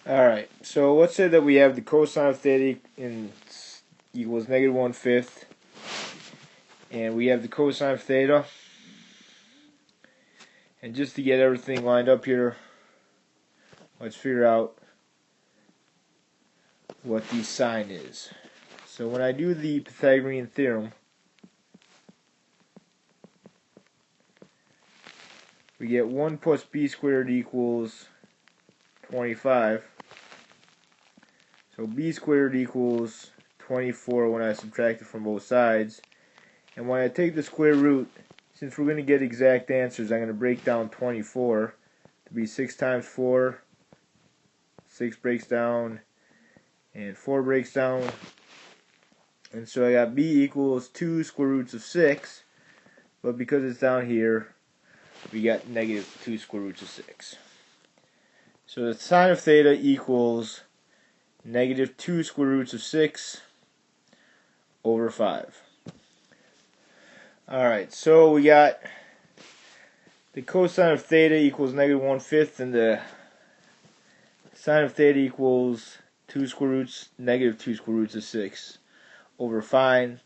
Alright, so let's say that we have the cosine of theta equals negative 1/5, and we have the cosine of theta. And just to get everything lined up here, let's figure out what the sine is. So when I do the Pythagorean theorem, we get 1 plus b squared equals 25. So b squared equals 24 when I subtract it from both sides. And when I take the square root, since we're going to get exact answers, I'm going to break down 24 to be 6 times 4. 6 breaks down, and 4 breaks down. And so I got b equals 2 square roots of 6. But because it's down here, we got negative 2 square roots of 6. So the sine of theta equals negative 2 square roots of 6 over 5. Alright, so we got the cosine of theta equals negative 1/5, and the sine of theta equals negative 2 square roots of 6 over 5.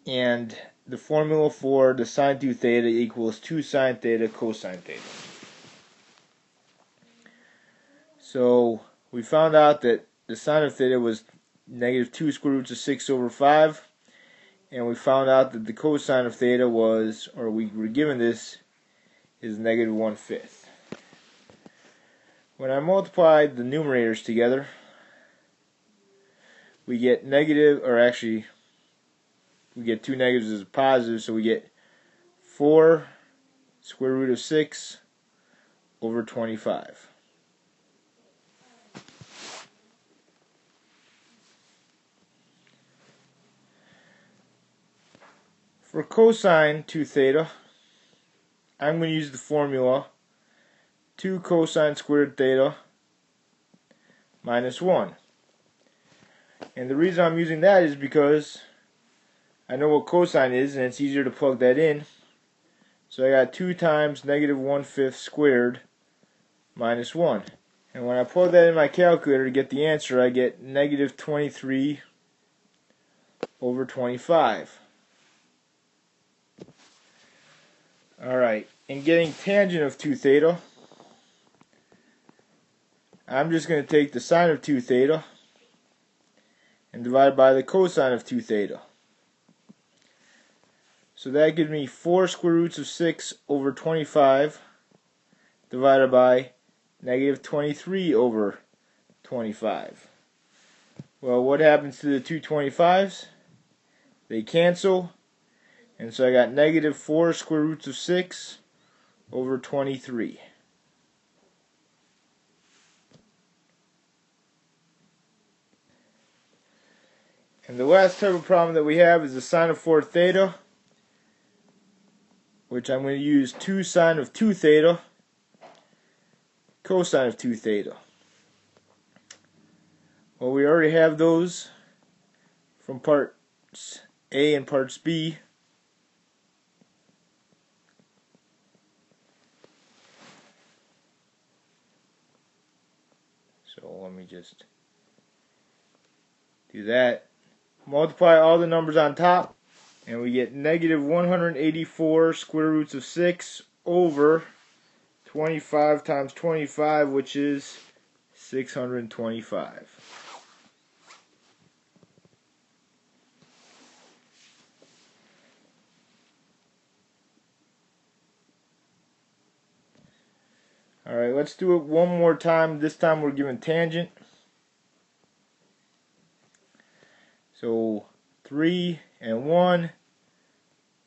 And the formula for the sine 2 theta equals 2 sine theta cosine theta. So we found out that the sine of theta was negative 2 square roots of 6 over 5. And we found out that the cosine of theta was, or we were given this, is negative 1/5. When I multiply the numerators together, we get negative, or actually, we get two negatives as a positive, so we get 4 square root of 6 over 25. For cosine 2 theta, I'm going to use the formula 2 cosine squared theta minus 1. And the reason I'm using that is because I know what cosine is, and it's easier to plug that in. So I got 2 times negative 1/5 squared minus 1. And when I plug that in my calculator to get the answer, I get negative 23 over 25. Alright, in getting tangent of 2 theta, I'm just going to take the sine of 2 theta and divide by the cosine of 2 theta. So that gives me 4 square roots of 6 over 25 divided by negative 23 over 25. Well, what happens to the two 25s? They cancel, and so I got negative 4 square roots of 6 over 23. And the last type of problem that we have is the sine of 4 theta, which I'm going to use 2 sine of 2 theta cosine of 2 theta. Well, we already have those from parts A and parts B. So let me just do that. Multiply all the numbers on top, and we get negative 184 square roots of 6 over 25 times 25, which is 625. Alright, let's do it one more time. This time we're given tangent. So 3 and 1.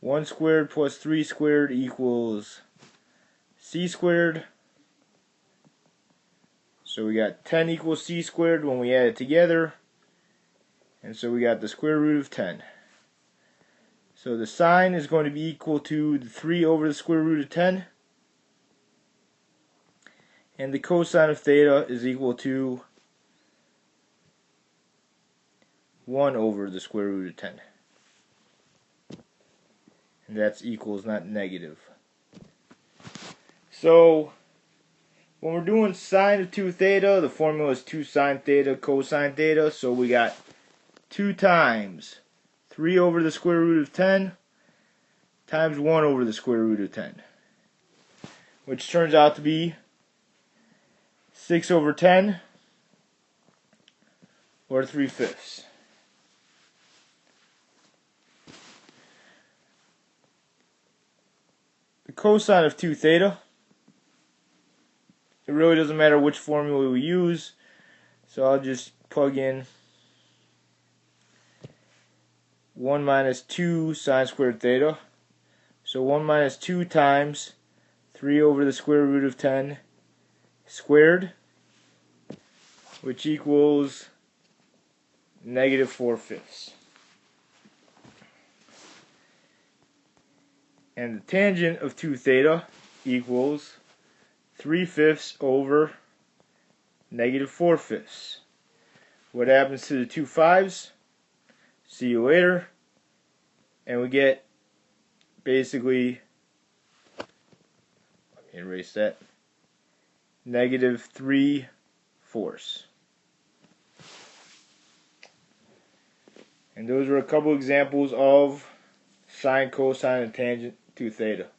1 squared plus 3 squared equals c squared. So we got 10 equals c squared when we add it together. And so we got the square root of 10. So the sine is going to be equal to the 3 over the square root of 10. And the cosine of theta is equal to 1 over the square root of 10. And that's equals, not negative. So when we're doing sine of 2 theta, the formula is 2 sine theta cosine theta. So we got 2 times 3 over the square root of 10 times 1 over the square root of 10, which turns out to be 6 over 10, or 3/5. The cosine of 2 theta, it really doesn't matter which formula we use, so I'll just plug in 1 minus 2 sine squared theta. So 1 minus 2 times 3 over the square root of 10 squared, which equals -4/5. And the tangent of 2 theta equals 3/5 over -4/5. What happens to the 2 5s? See you later. And we get basically, let me erase that, -3/4. And those are a couple examples of sine, cosine, and tangent 2 theta.